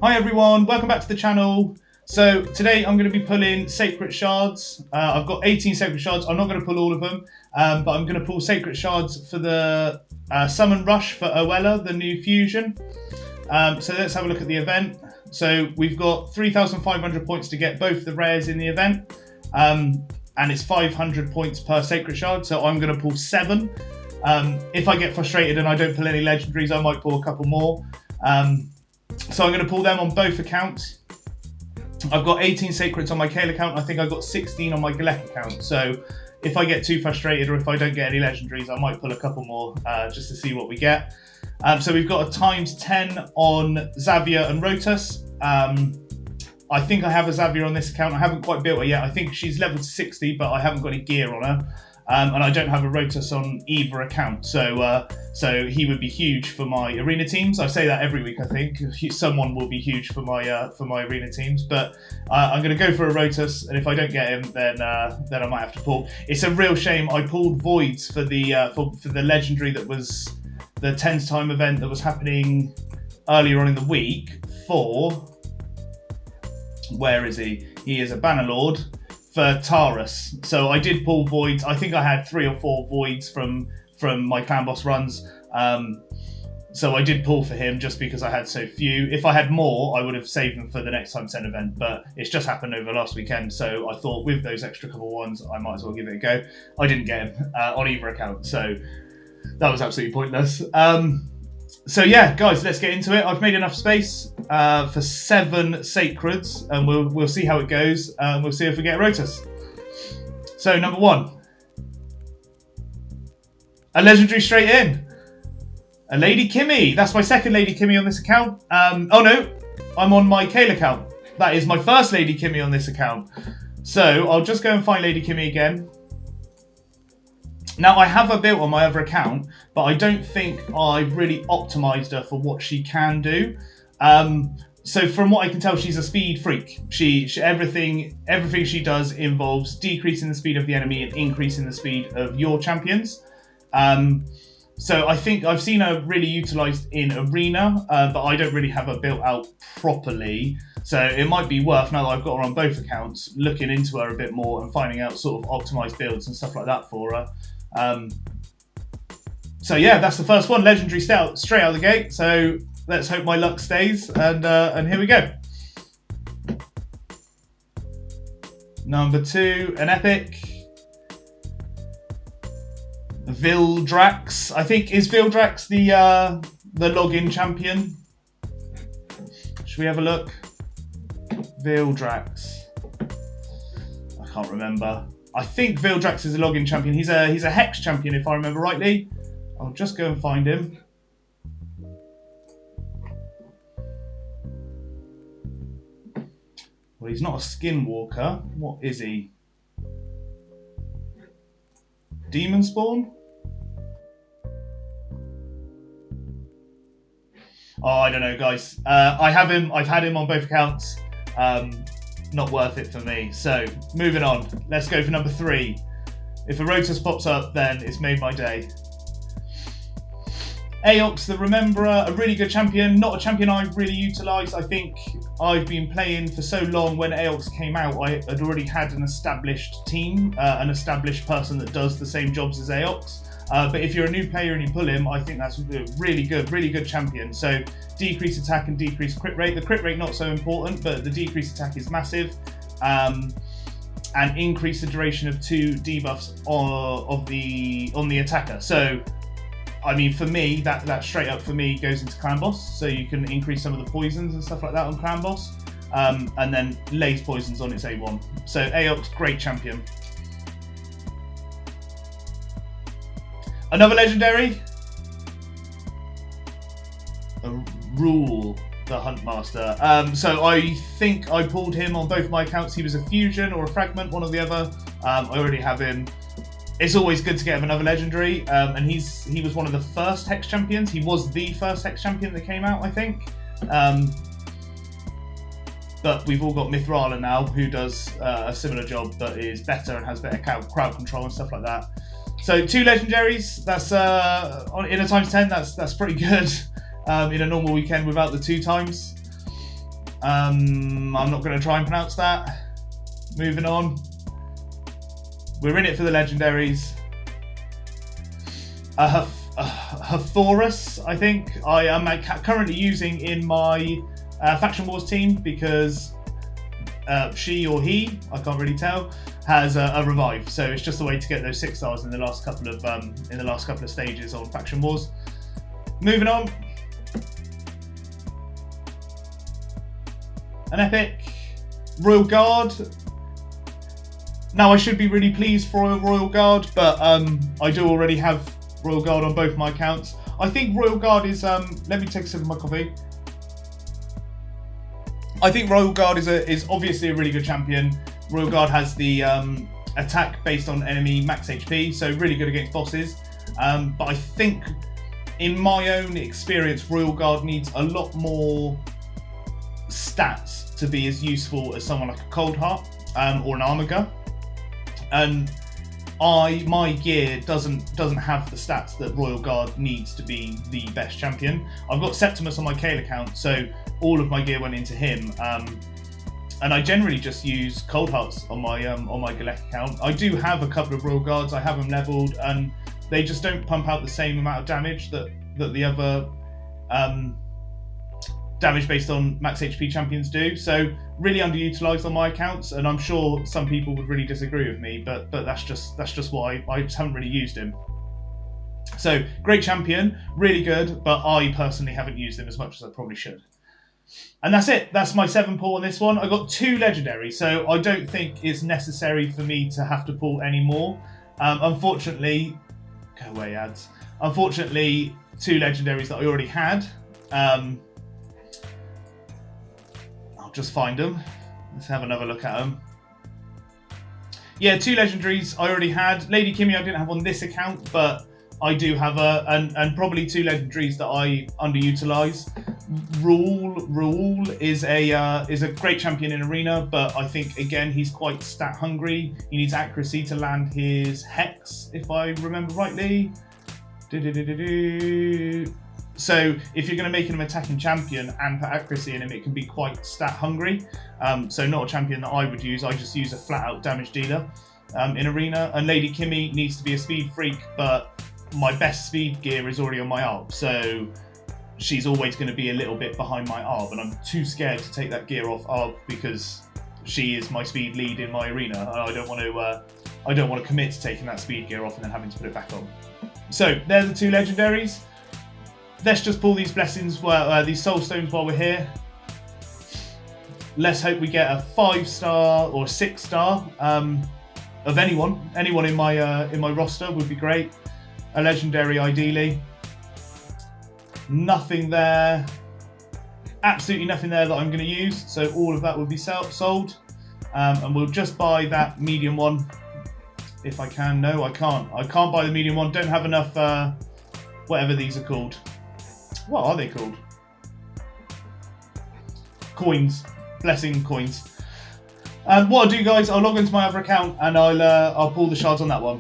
Hi everyone, welcome back to the channel. So today I'm going to be pulling Sacred Shards. I've got 18 Sacred Shards. I'm not going to pull all of them, but I'm going to pull Sacred Shards for the Summon Rush for Oella, the new fusion. So let's have a look at the event. So we've got 3,500 points to get both the rares in the event, and it's 500 points per Sacred Shard, so I'm going to pull 7. If I get frustrated and I don't pull any legendaries, I might pull a couple more. So I'm going to pull them on both accounts. I've got 18 Sacreds on my Kale account. I think I've got 16 on my Galek account. So if I get too frustrated or if I don't get any legendaries, I might pull a couple more just to see what we get. So we've got a ×10 on Xavier and Rotus. I think I have a Xavier on this account. I haven't quite built her yet. I think she's level 60, but I haven't got any gear on her. And I don't have a Rotus on either account, so he would be huge for my arena teams. I say that every week. I think someone will be huge for my arena teams, but I'm going to go for a Rotus, and if I don't get him, then I might have to pull. It's a real shame. I pulled Voids for the legendary that was the 10's time event that was happening earlier on in the week. Where is he? He is a Bannerlord. For Taurus. So I did pull Voids. I think I had 3 or 4 Voids from my clan boss runs. So I did pull for him just because I had so few. If I had more, I would have saved them for the next time 10 event, but it's just happened over last weekend. So I thought with those extra couple ones, I might as well give it a go. I didn't get him on either account, so that was absolutely pointless. So yeah, guys, let's get into it. I've made enough space for 7 Sacreds, and we'll see how it goes. We'll see if we get a Rotus. So number 1, a legendary straight in, a Lady Kimmy. That's my second Lady Kimmy on this account. Oh no, I'm on my Kale account. That is my first Lady Kimmy on this account. So I'll just go and find Lady Kimmy again. Now, I have her built on my other account, but I don't think I've really optimized her for what she can do. So from what I can tell, she's a speed freak. Everything she does involves decreasing the speed of the enemy and increasing the speed of your champions. So I think I've seen her really utilized in arena, but I don't really have her built out properly. So it might be worth, now that I've got her on both accounts, looking into her a bit more and finding out sort of optimized builds and stuff like that for her. So yeah, that's the first one, legendary straight out of the gate. So let's hope my luck stays, and here we go. Number 2, an epic. Vildrax. I think, is Vildrax the login champion? Should we have a look? Vildrax. I can't remember. I think Vildrax is a login champion. He's a Hex champion, if I remember rightly. I'll just go and find him. Well, he's not a skinwalker. What is he? Demon Spawn? Oh, I don't know, guys. I've had him on both accounts. Not worth it for me. So, moving on. Let's go for number 3. If a Rotus pops up, then it's made my day. Aox the Rememberer, a really good champion. Not a champion I've really utilised. I think I've been playing for so long. When Aox came out, I had already had an established team, an established person that does the same jobs as Aox. But if you're a new player and you pull him, I think that's a really good champion. So decrease attack and decrease crit rate. The crit rate not so important, but the decrease attack is massive. And increase the duration of 2 debuffs on the attacker. So I mean, for me, that straight up for me goes into clan boss. So you can increase some of the poisons and stuff like that on clan boss, and then lays poisons on its A1. So Aox, great champion. Another legendary, a Rule, the Huntmaster. So I think I pulled him on both my accounts. He was a fusion or a fragment, one or the other. I already have him. It's always good to get him another legendary, and he was one of the first Hex champions. He was the first Hex champion that came out, I think. But we've all got Mithrala now, who does a similar job, but is better and has better crowd control and stuff like that. So 2 legendaries. That's in a ×10. That's pretty good in a normal weekend without the 2 times. I'm not going to try and pronounce that. Moving on. We're in it for the legendaries. Hathorus, I think, I am currently using in my Faction Wars team because she or he, I can't really tell, has a revive. So it's just a way to get those 6 stars in the last couple of stages on Faction Wars. Moving on. An epic Royal Guard. Now I should be really pleased for a Royal Guard, but I do already have Royal Guard on both my accounts. I think Royal Guard is let me take a sip of my coffee. I think Royal Guard is obviously a really good champion. Royal Guard has the attack based on enemy max HP, so really good against bosses. But I think, in my own experience, Royal Guard needs a lot more stats to be as useful as someone like a Cold Heart or an Armiger. And my gear doesn't have the stats that Royal Guard needs to be the best champion. I've got Septimus on my Kale account, so all of my gear went into him. And I generally just use Cold Hearts on my Galek account. I do have a couple of Royal Guards. I have them leveled, and they just don't pump out the same amount of damage that the other damage based on max HP champions do. So really underutilized on my accounts, and I'm sure some people would really disagree with me, but that's just why I just haven't really used him. So great champion, really good, but I personally haven't used him as much as I probably should. And that's it. That's my 7 pull on this one. I got 2 legendaries, so I don't think it's necessary for me to have to pull any more. Unfortunately, go away ads. Unfortunately, 2 legendaries that I already had. I'll just find them. Let's have another look at them. Yeah, 2 legendaries I already had. Lady Kimmy I didn't have on this account, but I do have and probably 2 legendaries that I underutilize. Rule is a great champion in arena, but I think again he's quite stat hungry. He needs accuracy to land his hex, if I remember rightly. So if you're going to make him an attacking champion and put accuracy in him, it can be quite stat hungry. So not a champion that I would use. I just use a flat out damage dealer in arena. And Lady Kimmy needs to be a speed freak, but my best speed gear is already on my ARB, so she's always going to be a little bit behind my ARB, and I'm too scared to take that gear off ARB because she is my speed lead in my arena, and I don't want to commit to taking that speed gear off and then having to put it back on. So they're the 2 legendaries. Let's just pull these blessings, these soul stones while we're here. Let's hope we get a 5-star or 6-star of anyone in my roster would be great. A legendary ideally. Nothing there. Absolutely nothing there that I'm going to use. So all of that will be sold. And we'll just buy that medium one if I can. No, I can't. I can't buy the medium one. Don't have enough, whatever these are called. What are they called? Coins. Blessing coins. What I'll do, guys, I'll log into my other account and I'll pull the shards on that one.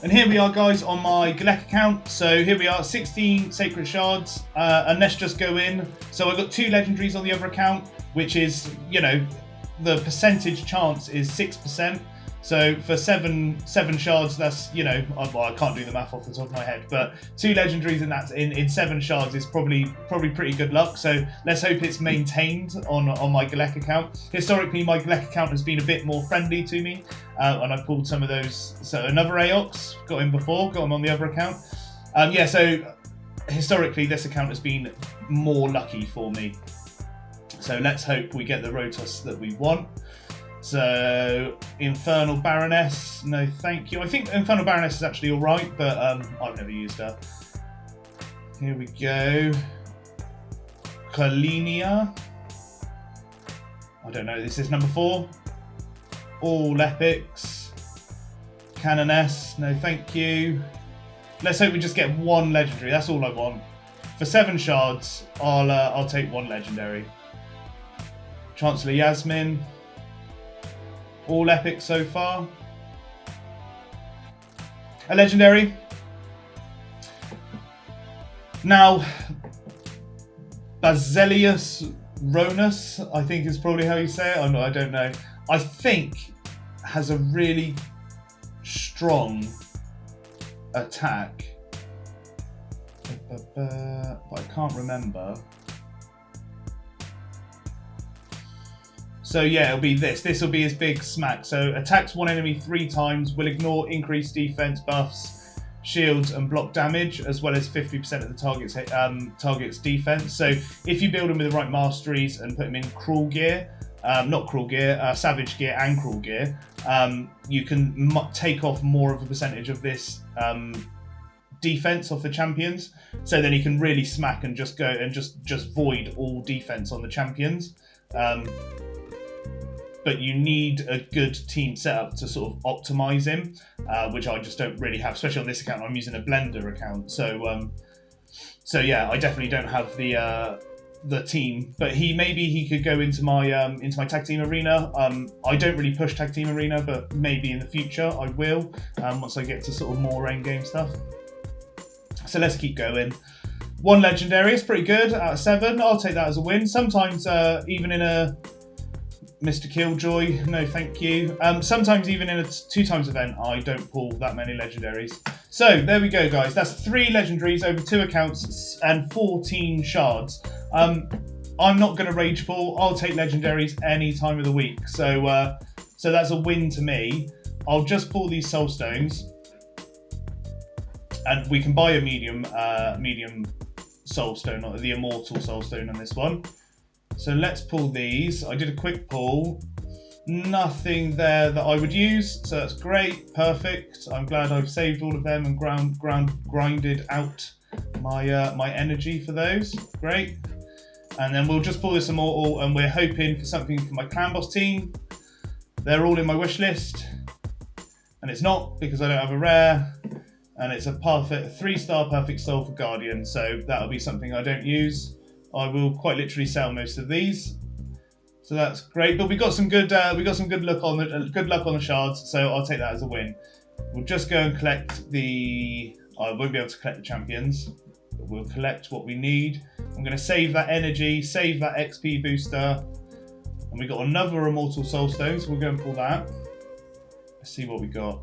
And here we are, guys, on my Galek account. So here we are, 16 Sacred Shards. And let's just go in. So I've got 2 legendaries on the other account, which is, you know, the percentage chance is 6%. So for seven shards, that's, you know, well, I can't do the math off the top of my head, but 2 legendaries in 7 shards is probably pretty good luck. So let's hope it's maintained on my Galek account. Historically, my Galek account has been a bit more friendly to me, and I pulled some of those. So another Aox, got him before, got him on the other account. Yeah, so historically, this account has been more lucky for me. So let's hope we get the Rotos that we want. So, Infernal Baroness, no thank you. I think Infernal Baroness is actually alright, but I've never used her. Here we go. Kalinia. I don't know, this is number 4. All epics. Canoness, no thank you. Let's hope we just get 1 legendary, that's all I want. For 7 shards, I'll take 1 legendary. Chancellor Yasmin. All epic so far. A legendary. Now, Basilius Ronus, I think is probably how you say it. I don't know. I think has a really strong attack, but I can't remember. So yeah, it'll be this. This will be his big smack. So attacks one enemy 3 times, will ignore increased defense buffs, shields, and block damage, as well as 50% of the target's defense. So if you build him with the right masteries and put him in cruel gear, savage gear and cruel gear, you can take off more of a percentage of this defense off the champions. So then he can really smack and just go and just void all defense on the champions. But you need a good team setup to sort of optimize him, which I just don't really have, especially on this account. I'm using a Blender account, so yeah, I definitely don't have the team. But maybe he could go into my tag team arena. I don't really push tag team arena, but maybe in the future I will, once I get to sort of more end game stuff. So let's keep going. 1 legendary is pretty good out of 7. I'll take that as a win. Sometimes even in a Mr. Killjoy, no thank you. Sometimes even in a 2 times event, I don't pull that many legendaries. So there we go, guys. That's 3 legendaries over 2 accounts and 14 shards. I'm not going to rage pull. I'll take legendaries any time of the week. So that's a win to me. I'll just pull these soul stones, and we can buy a medium soul stone, not the immortal soul stone on this one. So let's pull these. I did a quick pull. Nothing there that I would use, so that's great, perfect. I'm glad I've saved all of them and grinded out my energy for those. Great. And then we'll just pull this immortal, and we're hoping for something for my clan boss team. They're all in my wish list, and it's not because I don't have a rare, and it's a perfect 3-star perfect soul for Guardian, so that'll be something I don't use. I will quite literally sell most of these, so that's great. But we got some good luck on the shards, so I'll take that as a win. We'll just go and collect the. I won't be able to collect the champions, but we'll collect what we need. I'm going to save that energy, save that XP booster, and we got another immortal soul stone, so we'll go and pull that. Let's see what we got.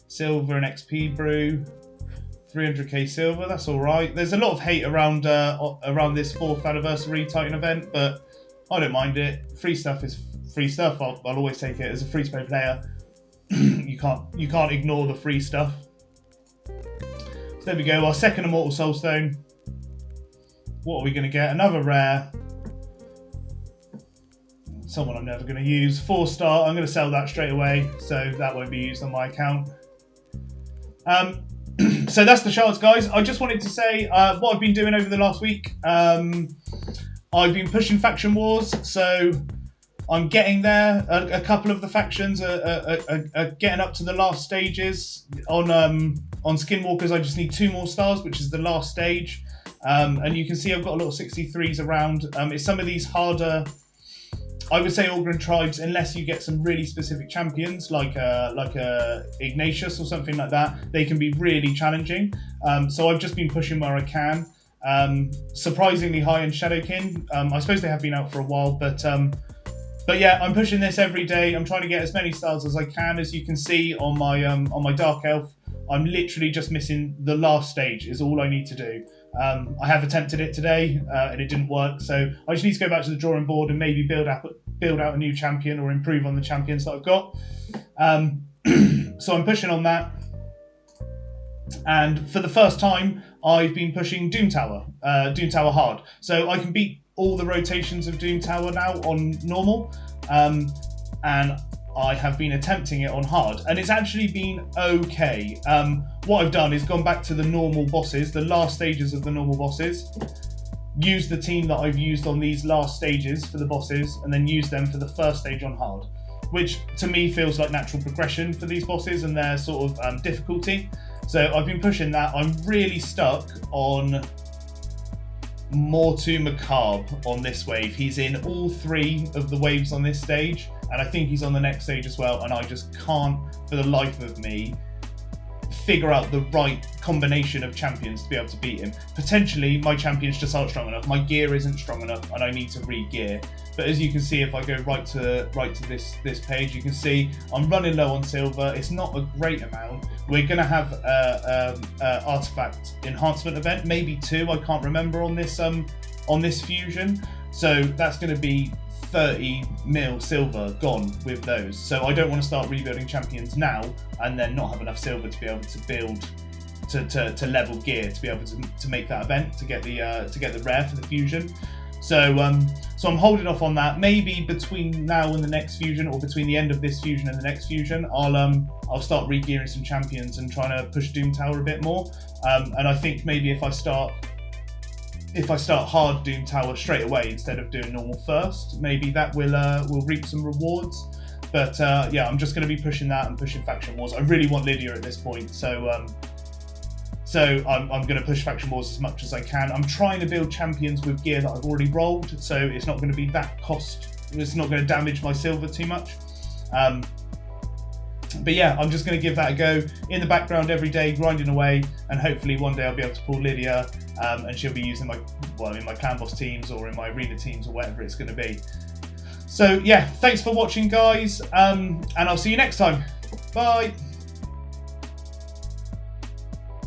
Silver and XP brew. 300k silver, that's all right. There's a lot of hate around this 4th anniversary Titan event, but I don't mind it. Free stuff is free stuff. I'll always take it as a free-to-play player. you can't ignore the free stuff. So there we go. Our 2nd immortal soul stone. What are we going to get? Another rare. Someone I'm never going to use. 4-star. I'm going to sell that straight away, so that won't be used on my account. So that's the shards, guys. I just wanted to say what I've been doing over the last week. I've been pushing faction wars, so I'm getting there. A couple of the factions are getting up to the last stages. On Skinwalkers, I just need 2 more stars, which is the last stage. And you can see I've got a lot of 63s around. It's some of these harder, I would say, Organ tribes, unless you get some really specific champions like Ignatius or something like that, they can be really challenging. So I've just been pushing where I can. Surprisingly high in Shadowkin. I suppose they have been out for a while, but yeah, I'm pushing this every day. I'm trying to get as many stars as I can. As you can see on my Dark Elf, I'm literally just missing the last stage is all I need to do. I have attempted it today and it didn't work, so I just need to go back to the drawing board and maybe build out a new champion or improve on the champions that I've got. So I'm pushing on that, and for the first time I've been pushing Doom Tower hard, so I can beat all the rotations of Doom Tower now on normal, and I have been attempting it on hard, and it's actually been okay. What I've done is gone back to the normal bosses, the last stages of the normal bosses, used the team that I've used on these last stages for the bosses, and then used them for the first stage on hard, which to me feels like natural progression for these bosses and their sort of difficulty. So I've been pushing that. I'm really stuck on Mortu Macabre on this wave. He's in all 3 of the waves on this stage, and I think he's on the next stage as well, and I just can't for the life of me figure out the right combination of champions to be able to beat him. Potentially, my champions just aren't strong enough. My gear isn't strong enough, and I need to re-gear. But as you can see, if I go right to this page, you can see I'm running low on silver. It's not a great amount. We're going to have a artifact enhancement event, maybe 2. I can't remember on this fusion. So that's going to be 30 mil silver gone with those. So I don't want to start rebuilding champions now and then not have enough silver to be able to build to level gear to be able to make that event to get the rare for the fusion. So so I'm holding off on that. Maybe between now and the next fusion, or between the end of this fusion and the next fusion, I'll start re-gearing some champions and trying to push Doom Tower a bit more. And I think maybe if I start hard Doom Tower straight away instead of doing normal first, maybe that will reap some rewards. But yeah, I'm just going to be pushing that and pushing Faction Wars. I really want Lydia at this point, so I'm going to push Faction Wars as much as I can. I'm trying to build champions with gear that I've already rolled, so it's not going to be that it's not going to damage my silver too much. But yeah, I'm just going to give that a go in the background every day, grinding away, and hopefully one day I'll be able to pull Lydia, and she'll be using in my clan boss teams or in my arena teams or whatever it's going to be. So yeah, thanks for watching, guys, and I'll see you next time. Bye.